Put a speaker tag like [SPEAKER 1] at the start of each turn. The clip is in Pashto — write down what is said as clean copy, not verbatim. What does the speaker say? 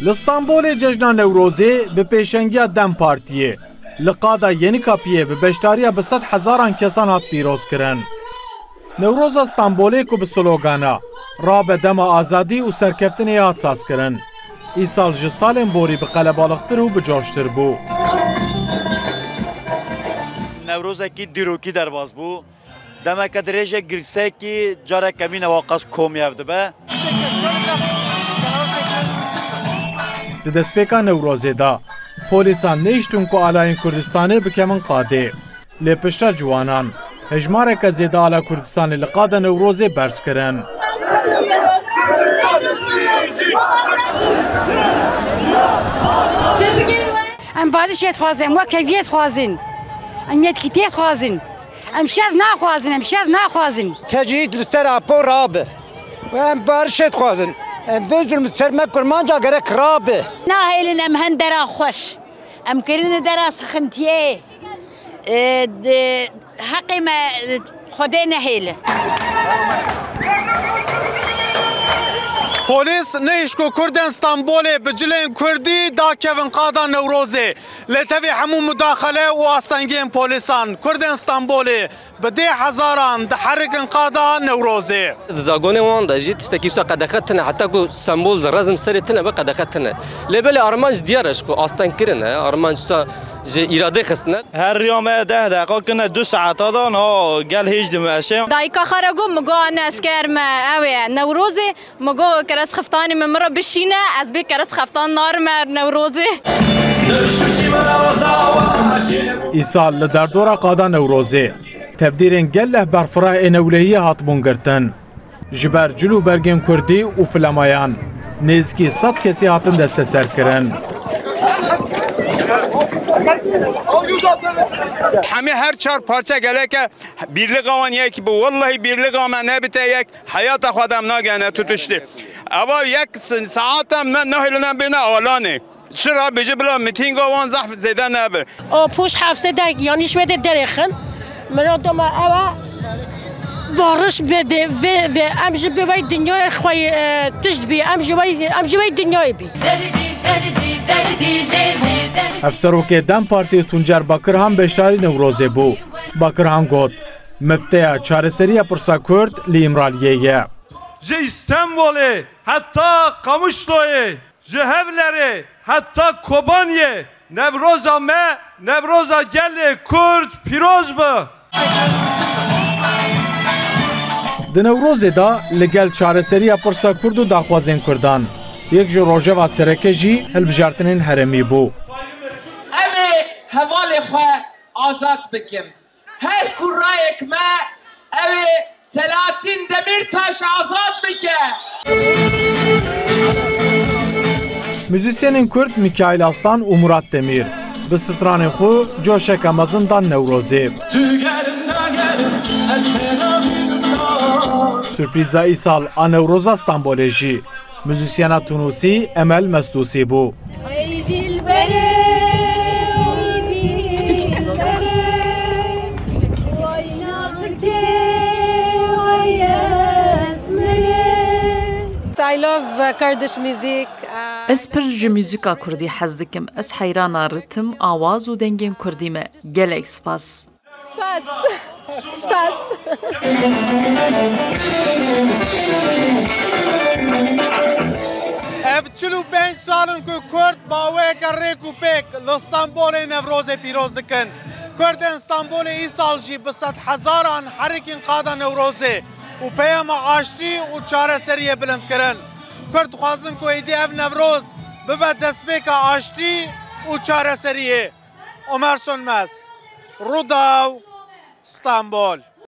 [SPEAKER 1] لستانبول جشن نوروزی به پیشنگی دم پارتیه لقادا یeni kapıye به beştariya به 100,000 kesan hat پیروز کرن. نوروز استانبولی کو به سلوگانا را به دم آزادی و سرکفتنی هات ساز کرن. ای سال جه سالن بوری به قلبالختر و به جوشتر بو.
[SPEAKER 2] نوروز کی دیروکی در باز بو. دم کدریج گرسه کی جاره کمین واقعا کومیافده به.
[SPEAKER 1] دستپیکا نوروزی دا پولیسان نیشتون کو آلاین کردستانی بکمن قاده. لپشتا جوانان هجماره که زیده آلا کردستان لقاده نوروزی برس کرن.
[SPEAKER 3] ام بارشت خوازن و کیفیت خوازن ام یتکیت خوازن ام شر نخوازن ام شر نخوازن
[SPEAKER 4] تجرید لسر اپو رابه و ام بارشت خوازن ام وزر متسر مکر مانجا گرک رابه
[SPEAKER 5] ناهیلن ام هندرا خوش ام کرین درا سخنتیه حقی ما خدا نهیله
[SPEAKER 1] پلیس نیشکو کردن استانبول بجلین کردی دا کevin قادا نوروزی لتوی همون مداخله و آستانگین پلیسان کردن استانبولی به 10,000 دحرکن قادا نوروزی
[SPEAKER 6] زاگونه وان دا جیت استکیسا قدختنه حتی کو سمبول رزم سرتنه به قدختنه لبل آرمانج دیارش کو آستان کرنه آرمانج سا اراده خستنه
[SPEAKER 2] هر یوم 10 دقیقه کنه 2 ساعت دان ها گل هیچ دمشه
[SPEAKER 7] دایکا خرگو مگو نسکر ما اوه نوروزی مگو کرس خفتانی ممرا بشینه از بی کرس خفتان نار مر نوروزی
[SPEAKER 1] ای سال لدردورا قادا نوروزی تبدیرین گله برفراه نولهی هاتبون گرتن جبر جلو برگین کردی و فلمایان نزکی 100 کسی هاتن دست سر کرن
[SPEAKER 8] همه هر 4 parça گله که birlik avan yek bu vallahi birlik avan ne bite yek hayata خودم ناگهانه tutuştu. Ama یک ساعتم نه هلنا بنا اولانه چرا بيجي بلا ميتينغ وان زحف زيدان نبر
[SPEAKER 9] او پوش حفظه در یعنی شوید درخن مرادم اوا بارش بده و امجی بوی دنیای خوی تشت بی امجی دنیای بی
[SPEAKER 1] افسروکی دم پارتی تونجر باکر هم بشتاری نوروزی بو باکر هم گفت مفتیا چارەسەریya پرسا کرد لی امرالیه
[SPEAKER 10] ji İstanbul'u hatta Kamışlı'yı ji Hevler'i hatta Kobani'yi Nevroza me Nevroza gelli Kürt piroz bu
[SPEAKER 1] Di Newrozê da li gel çarəseriya pirsa Kurd û daxwazên Kurdan yek ji rojeva sereke jî hilbijartinên herêmî bû.
[SPEAKER 11] Em ê hevalê xwe azad bikim. Her kurrayek me ew ê Selahattin Demirtaş azad bike.
[SPEAKER 1] Müzisyenên Kurd Mikail Aslan û Murat Demir bi stranên xwe coşeka mezin dan Newrozê. Sürpriza îsal a Newroza Stenbolê jî müzisyena Tunusî Emel Mestusî bû.
[SPEAKER 7] I love Kurdish music.
[SPEAKER 12] Ez pir ji müzika Kurdî hez dikim. Ez heyrana ritim, awaz û dengên Kurdî me. Gelek spas.
[SPEAKER 7] Spas. Spas.
[SPEAKER 1] Ev 45 salin ku Kurd bawêyeka rêk û pêk li Stenbolê Newrozê pîroz dikin. Kurdên Stenbolê îsal jî bi 100,000 herêkên qada Newrozê û peyama aştî û çareseriyê bilind kirin. Kurd dixwazin ku êdî ev Newroz bibe destpêka aştî û çareseriyê. Ömer Sönmez, Rûdaw, Stenbol.